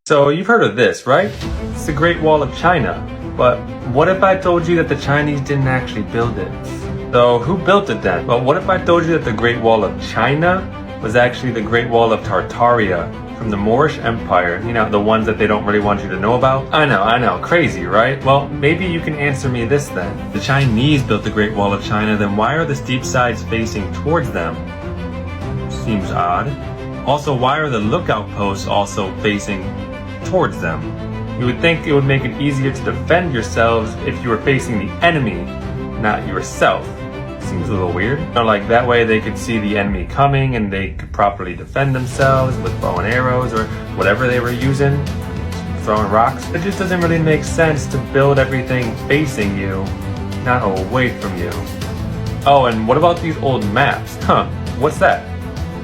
So you've heard of this, right? It's the Great Wall of China. But what if I told you that the Chinese didn't actually build it? So who built it then? Well, what if I told you that the Great Wall of China was actually the Great Wall of Tartaria from the Moorish Empire? You know, the ones that they don't really want you to know about? I know, crazy, right? Well, maybe you can answer me this then. The Chinese built the Great Wall of China, then why are the steep sides facing towards them? Seems odd. Also, why are the lookout posts also facing towards them? You would think it would make it easier to defend yourselves if you were facing the enemy, not yourself. Seems a little weird. Like that way they could see the enemy coming and they could properly defend themselves with bow and arrows or whatever they were using, throwing rocks. It just doesn't really make sense to build everything facing you, not away from you. Oh, and what about these old maps? What's that?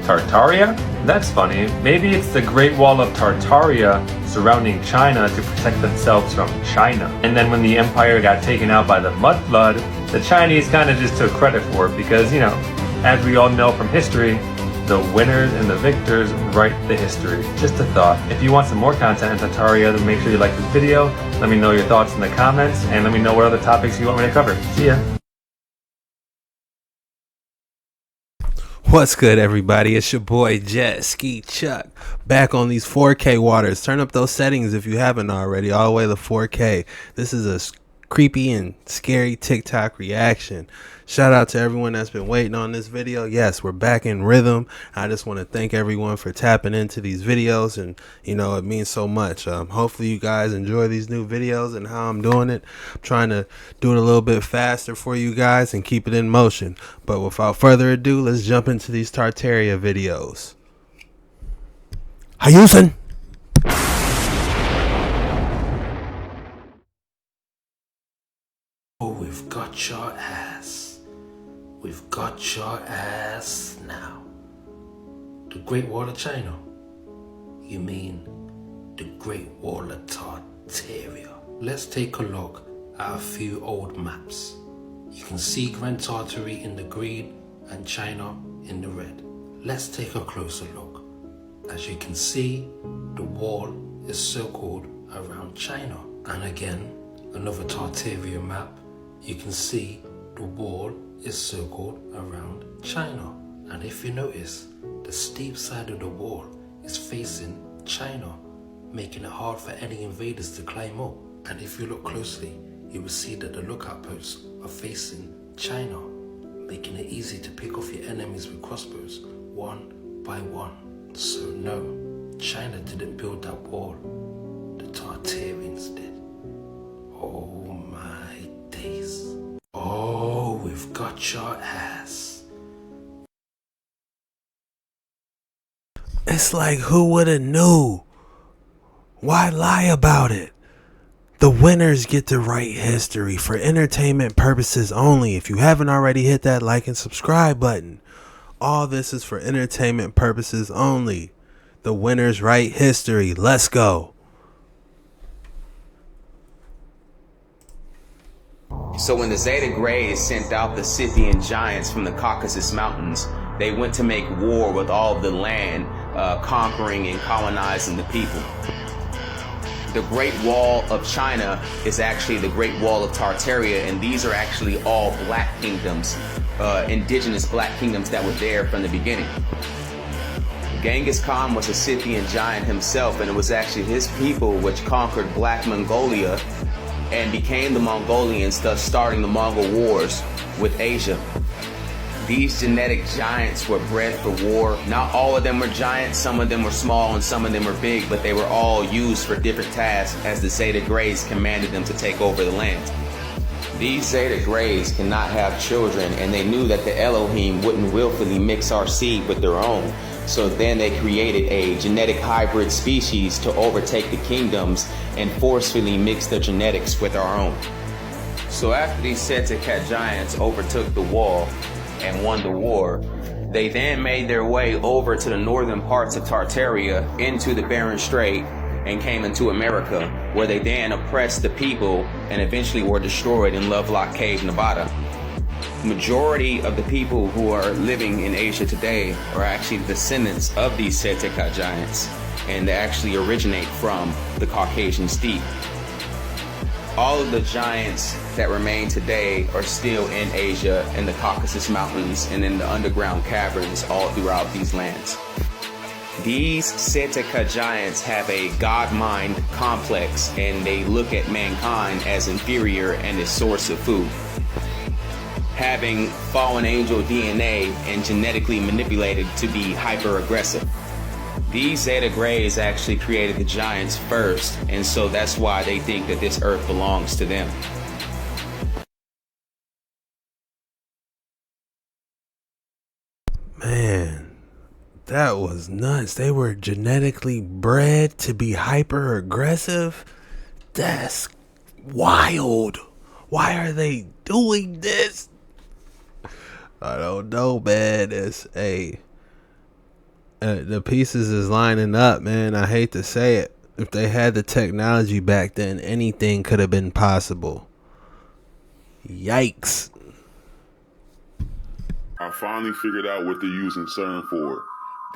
Tartaria? That's funny. Maybe it's the Great Wall of Tartaria surrounding China to protect themselves from China. And then when the empire got taken out by the mud flood, the Chinese kind of just took credit for it because, you know, as we all know from history, the winners and the victors write the history. Just a thought. If you want some more content on Tartaria, then make sure you like this video. Let me know your thoughts in the comments and let me know what other topics you want me to cover. See ya. What's good, everybody? It's your boy Jet Ski Chuck back on these 4K waters. Turn up those settings if you haven't already, all the way to 4K. This is a creepy and scary TikTok reaction. Shout out to everyone that's been waiting on this video. Yes, we're back in rhythm. I just want to thank everyone for tapping into these videos, and you know, it means so much. Hopefully you guys enjoy these new videos and how I'm doing it. I'm trying to do it a little bit faster for you guys and keep it in motion. But without further ado, let's jump into these Tartaria videos. Hayusen! Oh, we've got your ass. We've got your ass now. The Great Wall of China? You mean the Great Wall of Tartaria? Let's take a look at a few old maps. You can see Grand Tartary in the green and China in the red. Let's take a closer look. As you can see, the wall is circled around China. And again, another Tartaria map. You can see the wall is circled around China. And if you notice, the steep side of the wall is facing China, making it hard for any invaders to climb up. And if you look closely, you will see that the lookout posts are facing China, making it easy to pick off your enemies with crossbows, one by one. So no, China didn't build that wall, the Tartarians did. Oh my days. Oh, we've got your ass. It's like, who would've knew? Why lie about it? The winners get to write history for entertainment purposes only. If you haven't already, hit that like and subscribe button. All this is for entertainment purposes only. The winners write history. Let's go. So when the Zeta Greys sent out the Scythian giants from the Caucasus Mountains, they went to make war with all of the land, conquering and colonizing the people. The Great Wall of China is actually the Great Wall of Tartaria, and these are actually all black kingdoms, indigenous black kingdoms that were there from the beginning. Genghis Khan was a Scythian giant himself, and it was actually his people which conquered Black Mongolia and became the Mongolians, thus starting the Mongol Wars with Asia. These genetic giants were bred for war. Not all of them were giants, some of them were small and some of them were big, but they were all used for different tasks as the Zeta Greys commanded them to take over the land. These Zeta Greys cannot have children, and they knew that the Elohim wouldn't willfully mix our seed with their own. So then they created a genetic hybrid species to overtake the kingdoms and forcefully mix their genetics with our own. So after these Setecat giants overtook the wall and won the war, they then made their way over to the northern parts of Tartaria into the Bering Strait and came into America, where they then oppressed the people and eventually were destroyed in Lovelock Cave, Nevada. Majority of the people who are living in Asia today are actually descendants of these Setecat giants. and they actually originate from the Caucasian steppe. All of the giants that remain today are still in Asia, in the Caucasus Mountains, and in the underground caverns all throughout these lands. These Setica giants have a god-mind complex, and they look at mankind as inferior and a source of food. Having fallen angel DNA and genetically manipulated to be hyper-aggressive. These Zeta Greys actually created the giants first, and so that's why they think that this earth belongs to them. Man, that was nuts. They were genetically bred to be hyper aggressive. That's wild. Why are they doing this? I don't know, man. The pieces is lining up, man. I hate to say it. If they had the technology back then, anything could have been possible. Yikes. I finally figured out what they're using CERN for.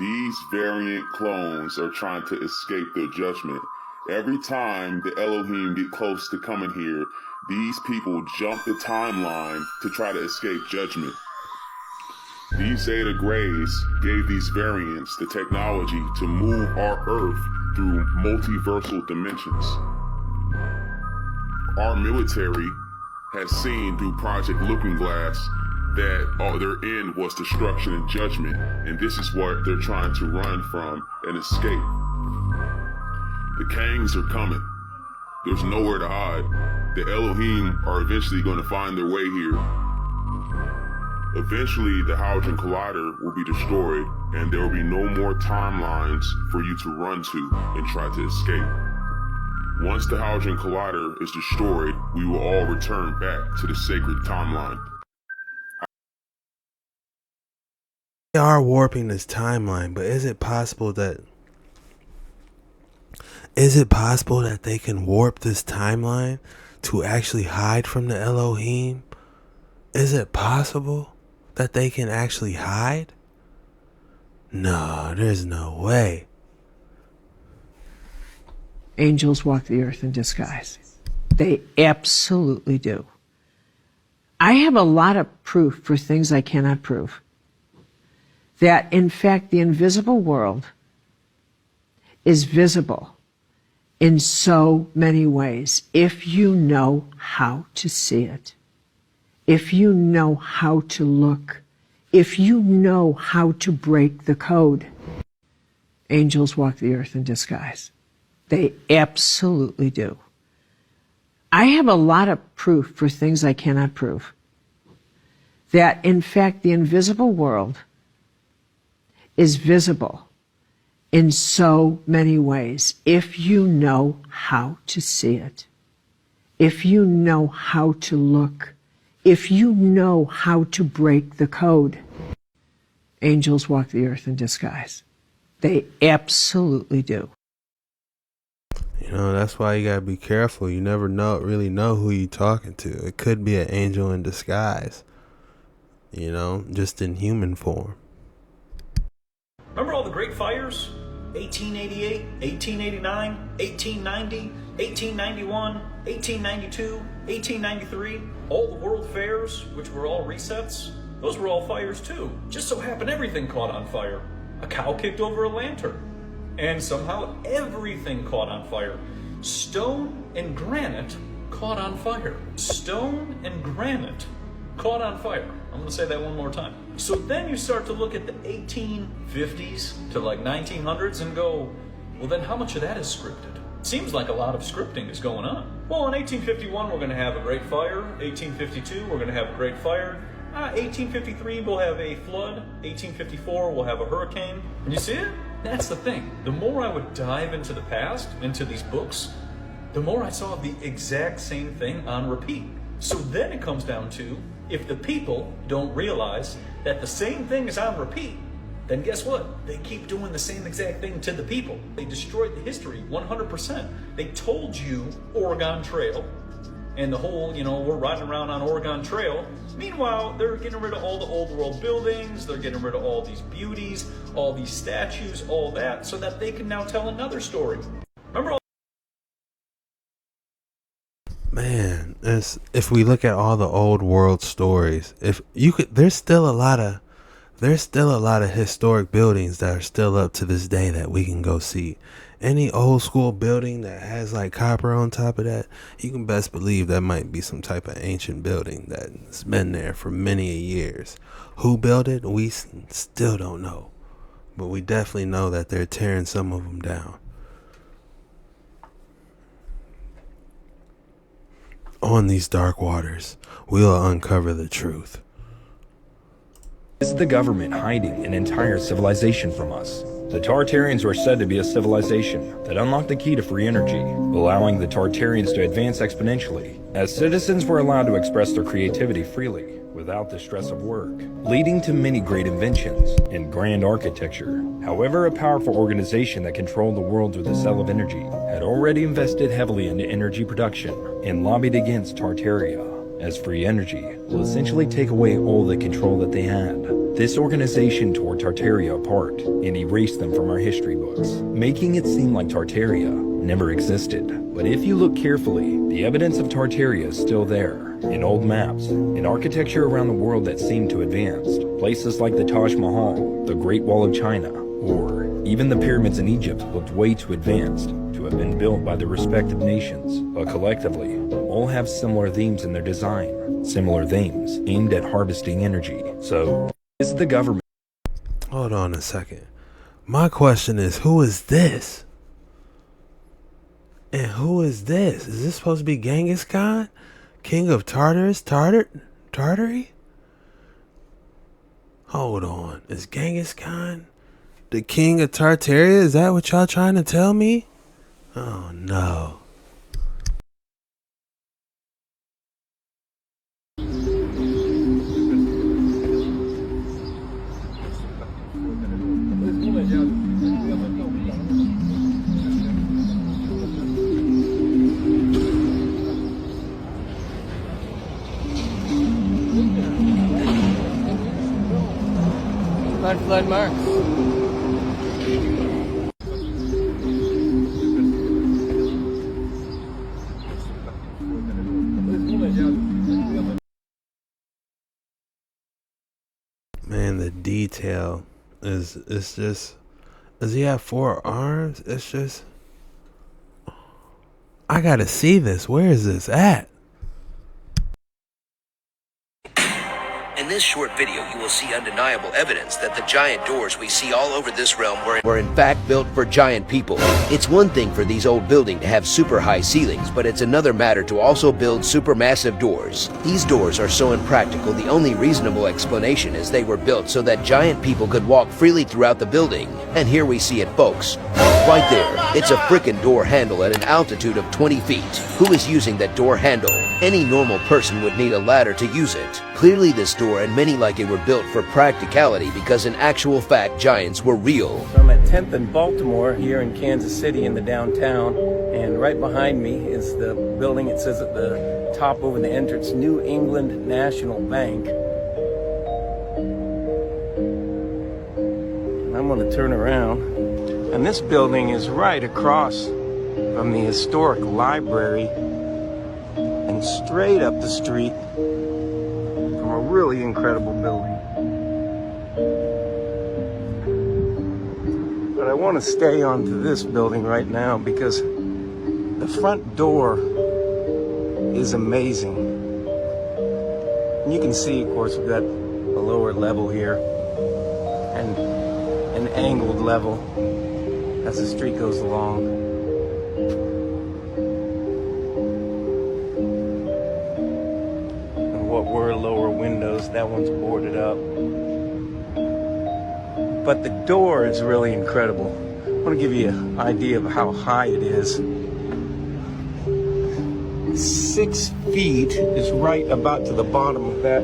These variant clones are trying to escape their judgment. Every time the Elohim get close to coming here, these people jump the timeline to try to escape judgment. These Zeta Greys gave these variants the technology to move our Earth through multiversal dimensions. Our military has seen through Project Looking Glass that their end was destruction and judgment, and this is what they're trying to run from and escape. The Kangs are coming. There's nowhere to hide. The Elohim are eventually going to find their way here. Eventually, the Hadron Collider will be destroyed, and there will be no more timelines for you to run to and try to escape. Once the Hadron Collider is destroyed, we will all return back to the sacred timeline. They are warping this timeline, but is it possible that they can warp this timeline to actually hide from the Elohim? Is it possible that they can actually hide? No, there's no way. Angels walk the earth in disguise. They absolutely do. I have a lot of proof for things I cannot prove. That, in fact, the invisible world is visible in so many ways if you know how to see it, if you know how to look, if you know how to break the code. Angels walk the earth in disguise. They absolutely do. I have a lot of proof for things I cannot prove. That, in fact, the invisible world is visible in so many ways if you know how to see it, if you know how to look, if you know how to break the code. Angels walk the earth in disguise. They absolutely do. You know, that's why you gotta be careful. You never really know who you're talking to. It could be an angel in disguise, you know, just in human form. Remember all the great fires? 1888, 1889, 1890, 1891, 1892, 1893. All the world fairs, which were all resets, those were all fires too. Just so happened everything caught on fire. A cow kicked over a lantern. And somehow everything caught on fire. Stone and granite caught on fire. Stone and granite caught on fire. I'm going to say that one more time. So then you start to look at the 1850s to like 1900s and go, well then how much of that is scripted? Seems like a lot of scripting is going on. Well, in 1851 we're going to have a great fire. 1852 we're going to have a great fire. 1853 we'll have a flood. 1854 we'll have a hurricane. And you see it? That's the thing. The more I would dive into the past, into these books, the more I saw the exact same thing on repeat. So then it comes down to, if the people don't realize that the same thing is on repeat, then guess what? They keep doing the same exact thing to the people. They destroyed the history 100%. They told you Oregon Trail and the whole, we're riding around on Oregon Trail. Meanwhile, they're getting rid of all the old world buildings, they're getting rid of all these beauties, all these statues, all that, so that they can now tell another story. Remember all Man, if we look at all the old world stories, there's still a lot of historic buildings that are still up to this day that we can go see. Any old school building that has like copper on top of that, you can best believe that might be some type of ancient building that's been there for many years. Who built it? We still don't know, but we definitely know that they're tearing some of them down. On these dark waters, we'll uncover the truth. Is the government hiding an entire civilization from us? The Tartarians were said to be a civilization that unlocked the key to free energy, allowing the Tartarians to advance exponentially, as citizens were allowed to express their creativity freely, without the stress of work, leading to many great inventions and grand architecture. However, a powerful organization that controlled the world with the cell of energy had already invested heavily into energy production and lobbied against Tartaria, as free energy will essentially take away all the control that they had. This organization tore Tartaria apart and erased them from our history books, making it seem like Tartaria never existed. But if you look carefully, the evidence of Tartaria is still there, in old maps, in architecture around the world that seemed to advanced, places like the Taj Mahal, the Great Wall of China, or even the pyramids in Egypt looked way too advanced to have been built by their respective nations, but collectively, all have similar themes in their design, similar themes aimed at harvesting energy. So, is the government... Hold on a second. My question is, who is this? And who is this? Is this supposed to be Genghis Khan? King of Tartary? Hold on. Is Genghis Khan the king of Tartaria? Is that what y'all trying to tell me? Oh no. Flood marks. Man, the detail it's just, does he have 4 arms? It's just, I gotta see this. Where is this at? In this short video, you will see undeniable evidence that the giant doors we see all over this realm were in fact built for giant people. It's one thing for these old buildings to have super high ceilings, but it's another matter to also build super massive doors. These doors are so impractical, the only reasonable explanation is they were built so that giant people could walk freely throughout the building. And here we see it, folks. Right there, it's a frickin' door handle at an altitude of 20 feet. Who is using that door handle? Any normal person would need a ladder to use it. Clearly this door and many like it were built for practicality because in actual fact giants were real. I'm at 10th and Baltimore here in Kansas City in the downtown, and right behind me is the building. It says at the top over the entrance, New England National Bank. And I'm going to turn around, and this building is right across from the historic library and straight up the street from a really incredible building. But I want to stay onto this building right now because the front door is amazing. And you can see, of course, we've got a lower level here and an angled level as the street goes along. What were lower windows, that one's boarded up. But the door is really incredible. I want to give you an idea of how high it is. 6 feet is right about to the bottom of that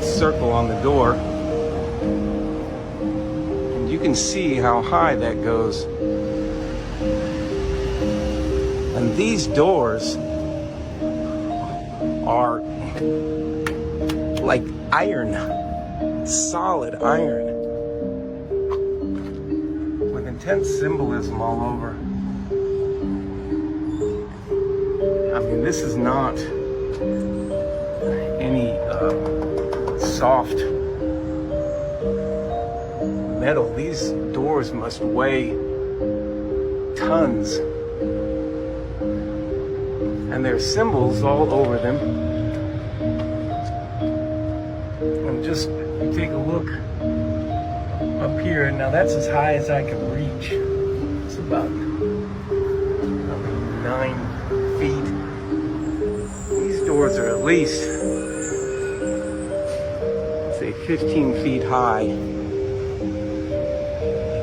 circle on the door. And you can see how high that goes. And these doors are like iron, solid iron, with intense symbolism all over. I mean, this is not any soft metal. These doors must weigh tons. And there's symbols all over them. And just take a look up here. Now that's as high as I can reach. It's about 9 feet. These doors are at least, say, 15 feet high.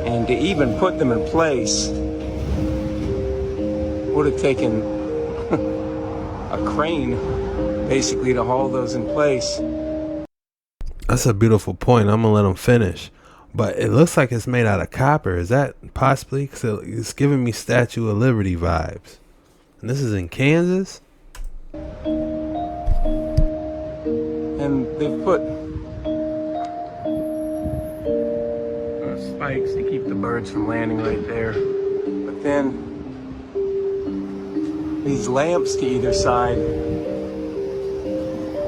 And to even put them in place would have taken a crane basically to haul those in place. That's a beautiful point. I'm gonna let him finish, but it looks like it's made out of copper. Is that possibly? Because it's giving me Statue of Liberty vibes. And this is in Kansas. And they've put spikes to keep the birds from landing right there. But then these lamps to either side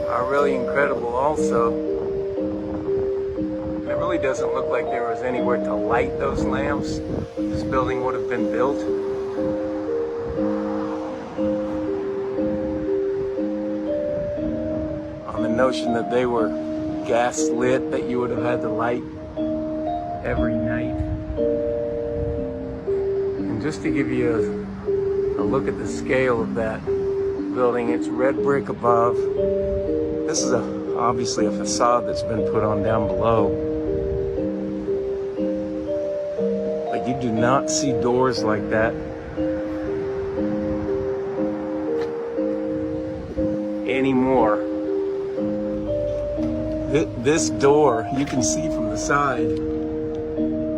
are really incredible also. It really doesn't look like there was anywhere to light those lamps. This building would have been built. On the notion that they were gas lit, that you would have had to light every night. And just to give you a look at the scale of that building, it's red brick above. This is obviously a facade that's been put on down below. But you do not see doors like that anymore. This door, you can see from the side,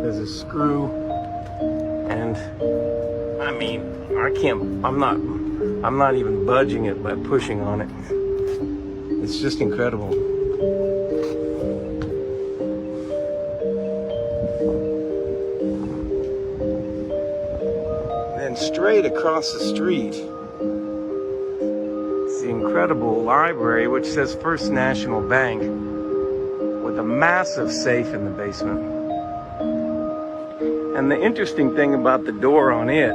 there's a screw, and I mean, I'm not even budging it by pushing on it. It's just incredible. Then straight across the street, it's the incredible library, which says First National Bank, with a massive safe in the basement. And the interesting thing about the door on it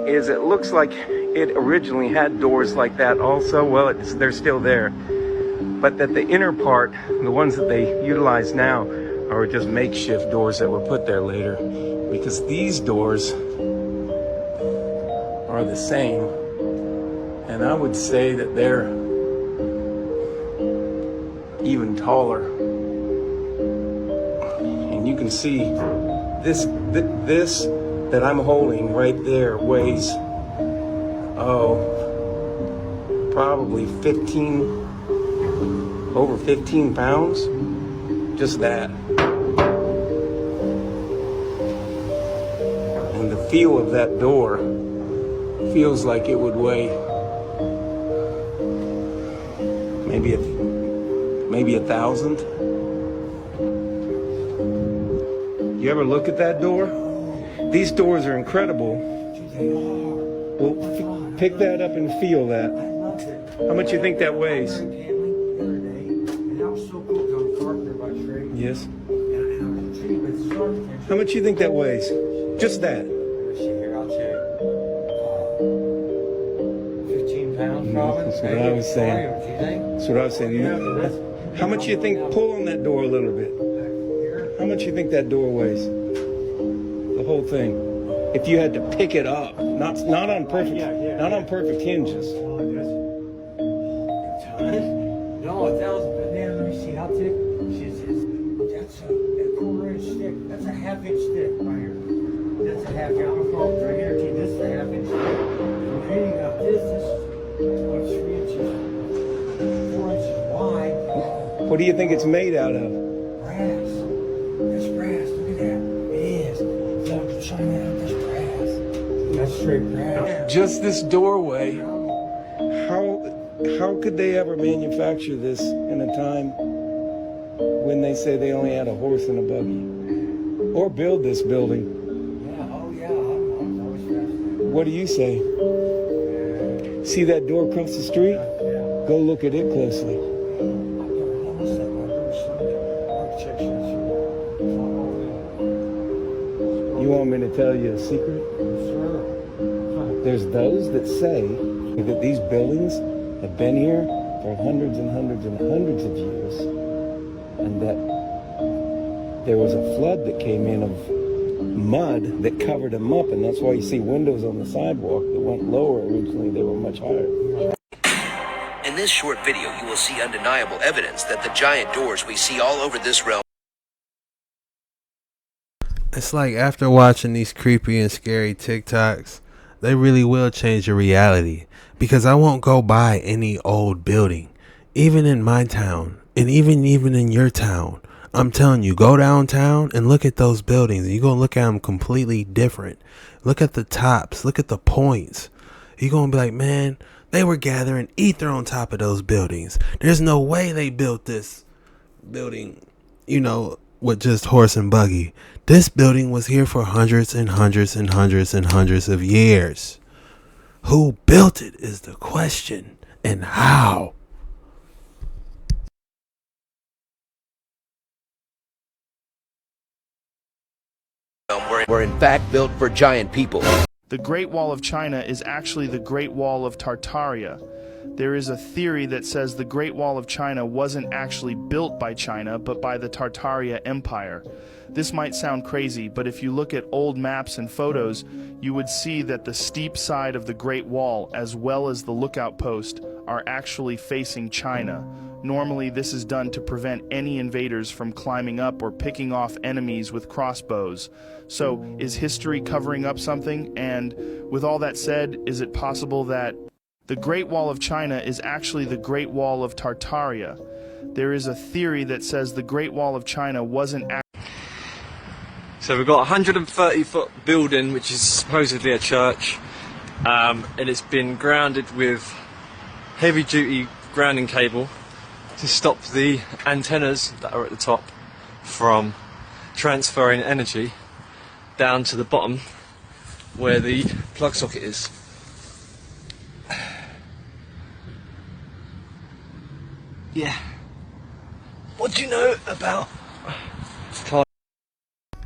is it looks like it originally had doors like that also. Well, they're still there. But that the inner part, the ones that they utilize now, are just makeshift doors that were put there later. Because these doors are the same. And I would say that they're even taller. And you can see this that I'm holding right there weighs, probably over 15 pounds. Just that. And the feel of that door feels like it would weigh maybe 1,000. You ever look at that door? These doors are incredible. Well, pick that up and feel that. How much you think that weighs? Yes. How much you think that weighs? Just that. 15 pounds, probably. That's what I was saying. That's what I was saying. How much you think? Pull on that door a little bit. How much you think that door weighs? The whole thing. If you had to pick it up, not on perfect hinges. No, 1,000. Let me see how thick. That's a quarter-inch stick. That's a half-inch stick right here. That's a half. I'm going to guarantee this is a half-inch stick. From hitting up this is 3 inches, 4 inches wide. What do you think it's made out of? Brass. That's brass. Look at that. It is. Look, shine that out. That's brass. That's straight past. Just this doorway. How could they ever manufacture this in a time when they say they only had a horse and a buggy? Or build this building? Yeah, oh yeah, I'm always fascinated. What do you say? See that door across the street? Yeah. Go look at it closely. You want me to tell you a secret? Sure. There's those that say that these buildings have been here for hundreds and hundreds and hundreds of years, and that there was a flood that came in of mud that covered them up, and that's why you see windows on the sidewalk that went lower. Originally, they were much higher. In this short video, you will see undeniable evidence that the giant doors we see all over this realm. It's like after watching these creepy and scary TikToks, they really will change your reality. Because I won't go by any old building, even in my town, and even in your town. I'm telling you, go downtown and look at those buildings, and you're going to look at them completely different. Look at the tops, look at the points. You're going to be like, man, they were gathering ether on top of those buildings. There's no way they built this building, with just horse and buggy. This building was here for hundreds and hundreds and hundreds and hundreds of years. Who built it is the question, and how? Were in fact built for giant people. The Great Wall of China is actually the Great Wall of Tartaria. There is a theory that says the Great Wall of China wasn't actually built by China, but by the Tartaria Empire. This might sound crazy, but if you look at old maps and photos, you would see that the steep side of the Great Wall, as well as the lookout post, are actually facing China. Normally, this is done to prevent any invaders from climbing up or picking off enemies with crossbows. So, is history covering up something? And with all that said, is it possible that the Great Wall of China is actually the Great Wall of Tartaria? There is a theory that says the Great Wall of China wasn't actually... So we've got a 130-foot building, which is supposedly a church, and it's been grounded with heavy-duty grounding cable to stop the antennas that are at the top from transferring energy down to the bottom where the plug socket is. Yeah. What do you know about...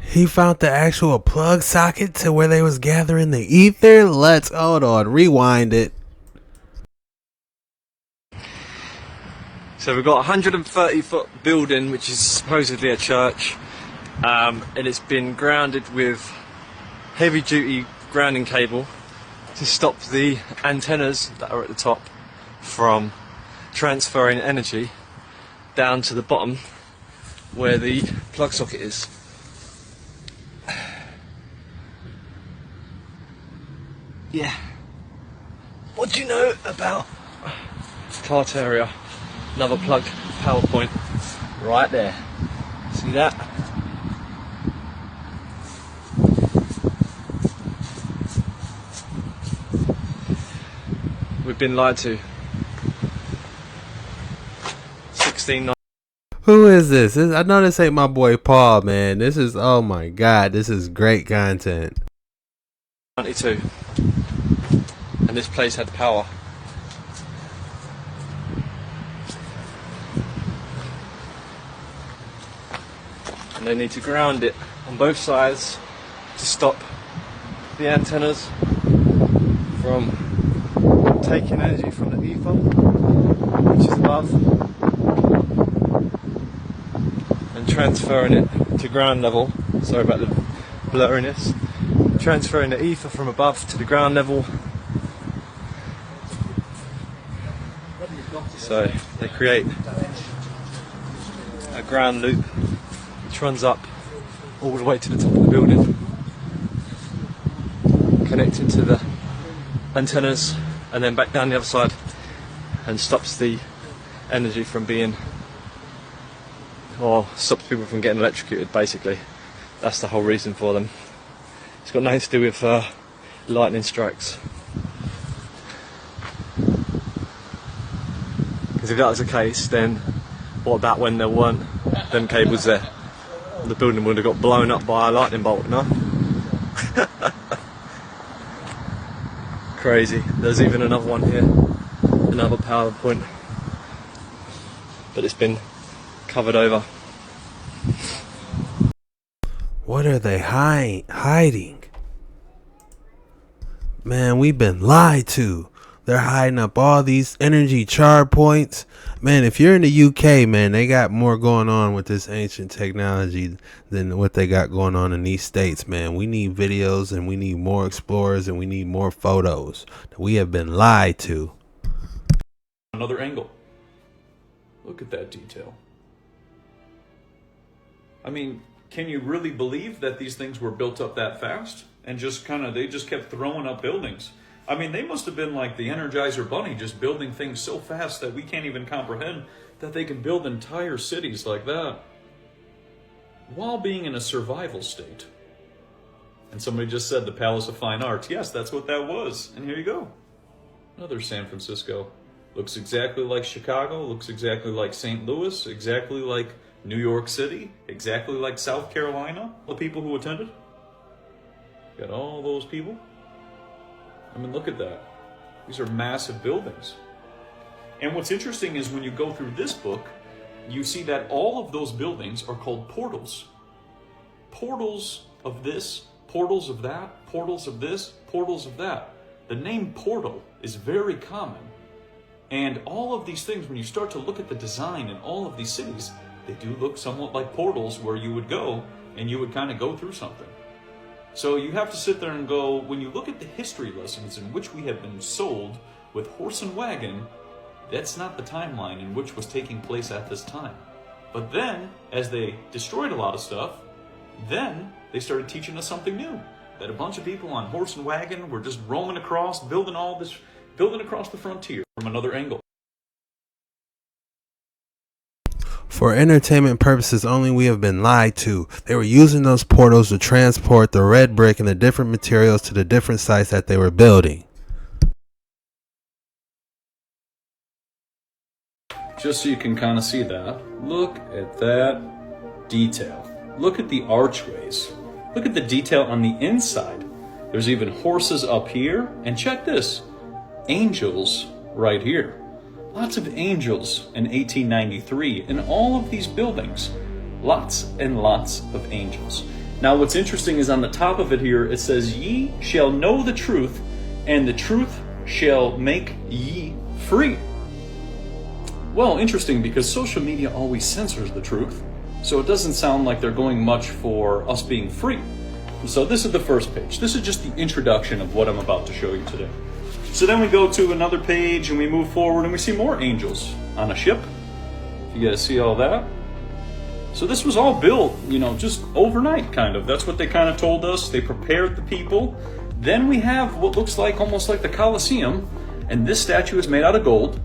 He found the actual plug socket to where they was gathering the ether? Let's, hold on, rewind it. So we've got a 130-foot building, which is supposedly a church, and it's been grounded with heavy-duty grounding cable to stop the antennas that are at the top from transferring energy down to the bottom where the plug socket is. Yeah. What do you know about Tartaria? Another plug PowerPoint right there. See that? We've been lied to. 16. Who is this? I know this ain't my boy Paul, man. This is, oh my god, this is great content. 92. And this place had power. And they need to ground it on both sides to stop the antennas from taking energy from the ether, which is above, and transferring it to ground level. Sorry about the blurriness. Transferring the ether from above to the ground level. So they create a ground loop which runs up all the way to the top of the building, connecting to the antennas and then back down the other side, and stops the energy from being, or stops people from getting electrocuted basically. That's the whole reason for them. It's got nothing to do with lightning strikes. Because if that was the case, then what about when there weren't them cables there? The building would have got blown up by a lightning bolt, no? Crazy. There's even another one here, another PowerPoint, but it's been covered over. What are they hiding? Man, we've been lied to. They're hiding up all these energy charge points. Man, if you're in the UK, man, they got more going on with this ancient technology than what they got going on in these states, man. We need videos and we need more explorers and we need more photos. We have been lied to. Another angle. Look at that detail. I mean, can you really believe that these things were built up that fast? And they just kept throwing up buildings. I mean, they must have been like the Energizer Bunny, just building things so fast that we can't even comprehend that they can build entire cities like that while being in a survival state. And somebody just said the Palace of Fine Arts. Yes, that's what that was. And here you go. Another San Francisco. Looks exactly like Chicago, looks exactly like St. Louis, exactly like New York City, exactly like South Carolina, the people who attended. Got all those people. I mean, look at that. These are massive buildings. And what's interesting is when you go through this book, you see that all of those buildings are called portals. Portals of this, portals of that, portals of this, portals of that. The name portal is very common. And all of these things, when you start to look at the design in all of these cities, they do look somewhat like portals where you would go and you would kind of go through something. So you have to sit there and go, when you look at the history lessons in which we have been sold with horse and wagon, that's not the timeline in which was taking place at this time. But then, as they destroyed a lot of stuff, then they started teaching us something new. That a bunch of people on horse and wagon were just roaming across, building across the frontier from another angle. For entertainment purposes only, we have been lied to. They were using those portals to transport the red brick and the different materials to the different sites that they were building. Just so you can kind of see that, look at that detail. Look at the archways. Look at the detail on the inside. There's even horses up here. And check this, angels right here. Lots of angels in 1893 in all of these buildings. Lots and lots of angels. Now what's interesting is on the top of it here, it says, "Ye shall know the truth, and the truth shall make ye free." Well, interesting, because social media always censors the truth, so it doesn't sound like they're going much for us being free. So this is the first page. This is just the introduction of what I'm about to show you today. So then we go to another page and we move forward and we see more angels on a ship. You guys see all that? So this was all built, just overnight, kind of. That's what they kind of told us. They prepared the people. Then we have what looks like almost like the Colosseum, and this statue is made out of gold.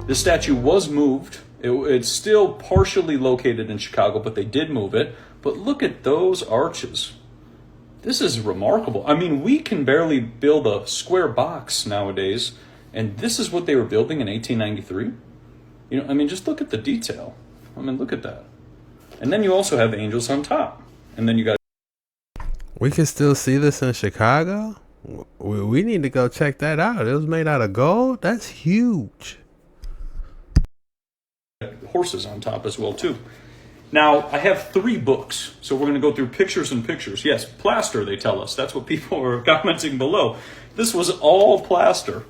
This statue was moved. It's still partially located in Chicago, but they did move it. But look at those arches. This is remarkable. I mean, we can barely build a square box nowadays, and this is what they were building in 1893. Just look at the detail. Look at that. And then you also have angels on top. And then you got... We can still see this in Chicago? We need to go check that out. It was made out of gold? That's huge. Horses on top as well, too. Now, I have 3 books, so we're going to go through pictures and pictures. Yes, plaster, they tell us. That's what people are commenting below. This was all plaster.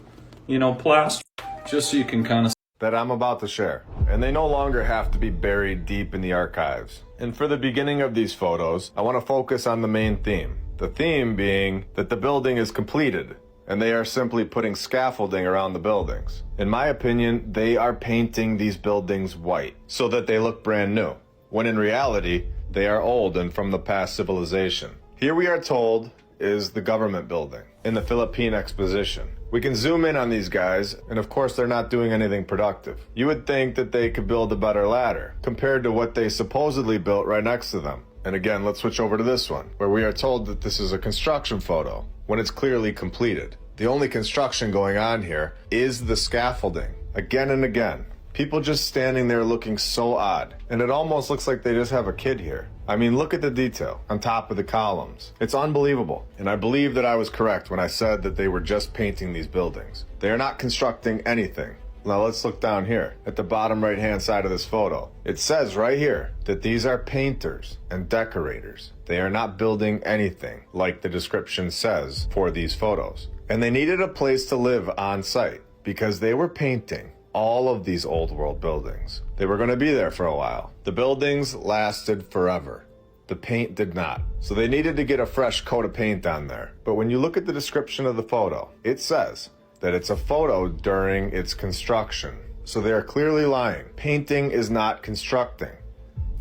Plaster, just so you can kind of... that I'm about to share, and they no longer have to be buried deep in the archives. And for the beginning of these photos, I want to focus on the main theme. The theme being that the building is completed, and they are simply putting scaffolding around the buildings. In my opinion, they are painting these buildings white so that they look brand new, when in reality, they are old and from the past civilization. Here we are told is the government building in the Philippine Exposition. We can zoom in on these guys, and of course they're not doing anything productive. You would think that they could build a better ladder compared to what they supposedly built right next to them. And again, let's switch over to this one, where we are told that this is a construction photo, when it's clearly completed. The only construction going on here is the scaffolding. Again and again. People just standing there looking so odd. And it almost looks like they just have a kid here. I mean, look at the detail on top of the columns. It's unbelievable. And I believe that I was correct when I said that they were just painting these buildings. They are not constructing anything. Now let's look down here at the bottom right hand side of this photo. It says right here that these are painters and decorators. They are not building anything like the description says for these photos. And they needed a place to live on site because they were painting all of these old world buildings. They were going to be there for a while. The buildings lasted forever. The paint did not. So they needed to get a fresh coat of paint on there. But when you look at the description of the photo, it says that it's a photo during its construction. So they are clearly lying. Painting is not constructing.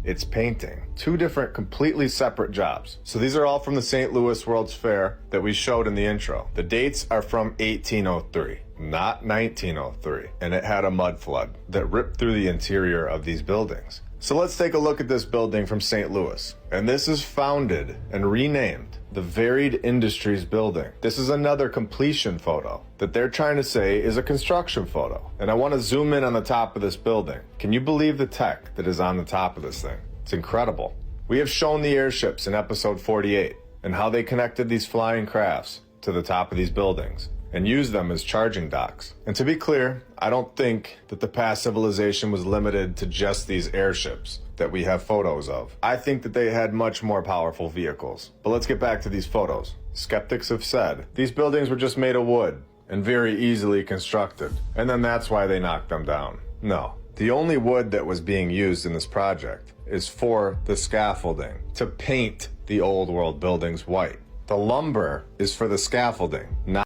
It's painting. Two different, completely separate jobs. So these are all from the St. Louis World's Fair that we showed in the intro. The dates are from 1803, not 1903. And it had a mud flood that ripped through the interior of these buildings. So let's take a look at this building from St. Louis. And this is founded and renamed the Varied Industries Building. This is another completion photo that they're trying to say is a construction photo. And I want to zoom in on the top of this building. Can you believe the tech that is on the top of this thing? It's incredible. We have shown the airships in episode 48 and how they connected these flying crafts to the top of these buildings and used them as charging docks. And to be clear, I don't think that the past civilization was limited to just these airships that we have photos of. I think that they had much more powerful vehicles. But let's get back to these photos. Skeptics have said these buildings were just made of wood and very easily constructed, and then that's why they knocked them down. No. The only wood that was being used in this project is for the scaffolding, to paint the old world buildings white. The lumber is for the scaffolding, not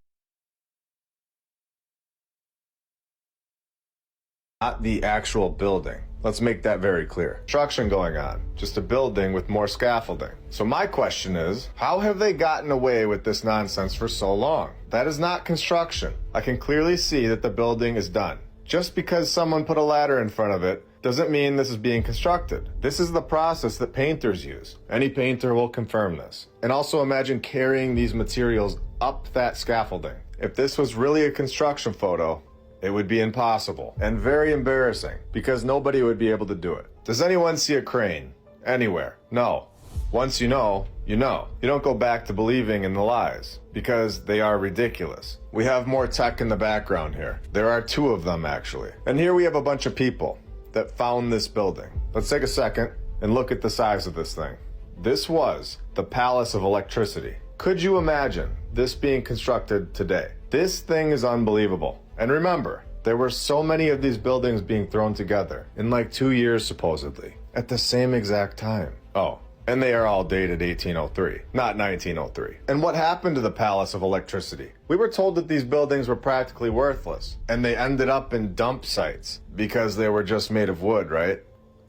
the actual building. Let's make that very clear. Construction going on, just a building with more scaffolding. So my question is, how have they gotten away with this nonsense for so long? That is not construction. I can clearly see that the building is done. Just because someone put a ladder in front of it doesn't mean this is being constructed. This is the process that painters use. Any painter will confirm this. And also imagine carrying these materials up that scaffolding. If this was really a construction photo, it would be impossible and very embarrassing because nobody would be able to do it. Does anyone see a crane anywhere? No. Once you know, you know. You don't go back to believing in the lies because they are ridiculous. We have more tech in the background here. There are two of them actually. And here we have a bunch of people that found this building. Let's take a second and look at the size of this thing. This was the Palace of Electricity. Could you imagine this being constructed today? This thing is unbelievable. And remember, there were so many of these buildings being thrown together in like 2 years supposedly, at the same exact time. Oh, and they are all dated 1803, not 1903. And what happened to the Palace of Electricity? We were told that these buildings were practically worthless, and they ended up in dump sites because they were just made of wood, right?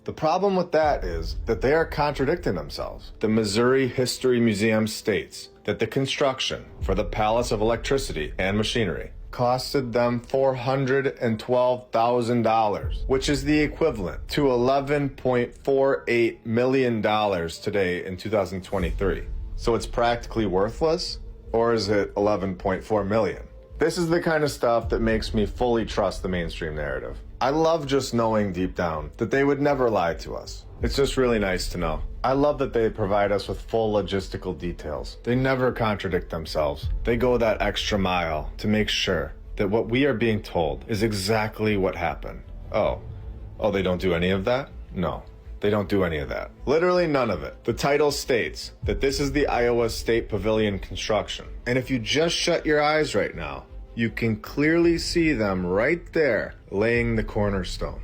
The problem with that is that they are contradicting themselves. The Missouri History Museum states that the construction for the Palace of Electricity and Machinery costed them $412,000, which is the equivalent to $11.48 million today in 2023. So it's practically worthless, or is it 11.4 million? This is the kind of stuff that makes me fully trust the mainstream narrative. I love just knowing deep down that they would never lie to us. It's just really nice to know. I love that they provide us with full logistical details. They never contradict themselves. They go that extra mile to make sure that what we are being told is exactly what happened. Oh, they don't do any of that? No, they don't do any of that. Literally none of it. The title states that this is the Iowa State Pavilion construction. And if you just shut your eyes right now, you can clearly see them right there laying the cornerstone.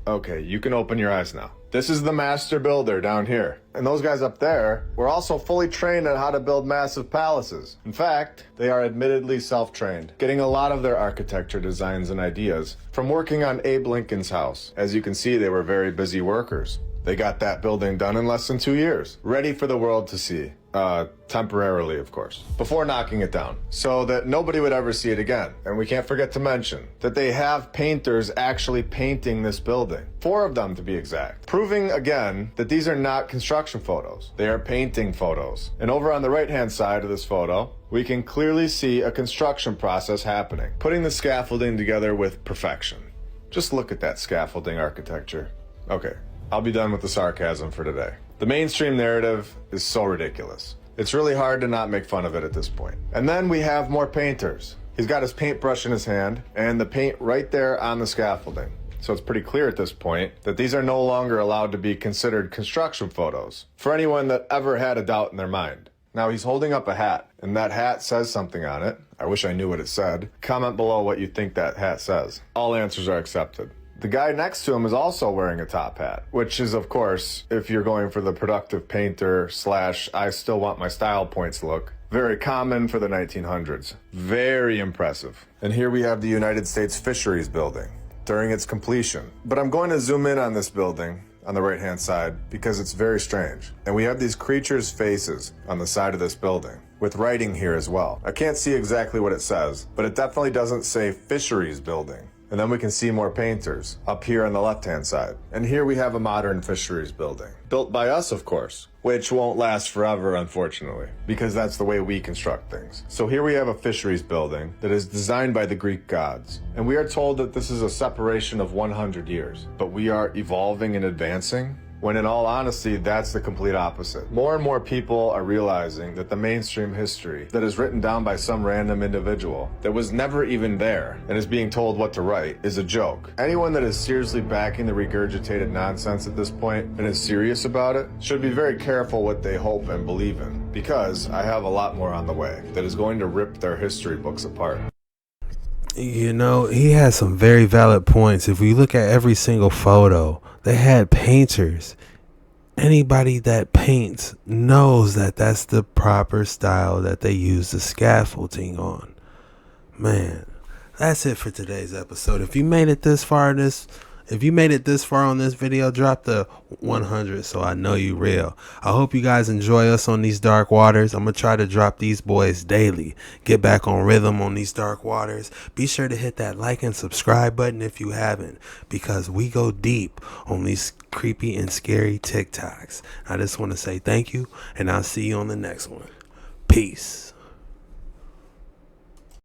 Okay, you can open your eyes now. This is the master builder down here. And those guys up there were also fully trained on how to build massive palaces. In fact, they are admittedly self-trained, getting a lot of their architecture designs and ideas from working on Abe Lincoln's house. As you can see, they were very busy workers. They got that building done in less than 2 years, ready for the world to see. Temporarily, of course, before knocking it down, so that nobody would ever see it again. And we can't forget to mention that they have painters actually painting this building. 4 of them to be exact. Proving again that these are not construction photos. They are painting photos. And over on the right-hand side of this photo, we can clearly see a construction process happening, putting the scaffolding together with perfection. Just look at that scaffolding architecture. Okay, I'll be done with the sarcasm for today. The mainstream narrative is so ridiculous. It's really hard to not make fun of it at this point. And then we have more painters. He's got his paintbrush in his hand and the paint right there on the scaffolding. So it's pretty clear at this point that these are no longer allowed to be considered construction photos for anyone that ever had a doubt in their mind. Now he's holding up a hat, and that hat says something on it. I wish I knew what it said. Comment below what you think that hat says. All answers are accepted. The guy next to him is also wearing a top hat, which is, of course, if you're going for the productive painter / I still want my style points look, very common for the 1900s. Very impressive. And here we have the United States Fisheries Building during its completion. But I'm going to zoom in on this building on the right-hand side because it's very strange. And we have these creatures' faces on the side of this building, with writing here as well. I can't see exactly what it says, but it definitely doesn't say Fisheries Building. And then we can see more painters up here on the left-hand side. And here we have a modern fisheries building. Built by us, of course, which won't last forever, unfortunately, because that's the way we construct things. So here we have a fisheries building that is designed by the Greek gods. And we are told that this is a separation of 100 years. But we are evolving and advancing, when in all honesty, that's the complete opposite. More and more people are realizing that the mainstream history that is written down by some random individual that was never even there and is being told what to write is a joke. Anyone that is seriously backing the regurgitated nonsense at this point and is serious about it should be very careful what they hope and believe in, because I have a lot more on the way that is going to rip their history books apart. You know, he has some very valid points. If we look at every single photo, they had painters. Anybody that paints knows that that's the proper style that they use the scaffolding on. Man, that's it for today's episode. If you made it this far on this video, drop the 100 so I know you real. I hope you guys enjoy us on these dark waters. I'm going to try to drop these boys daily. Get back on rhythm on these dark waters. Be sure to hit that like and subscribe button if you haven't, because we go deep on these creepy and scary TikToks. I just want to say thank you, and I'll see you on the next one. Peace.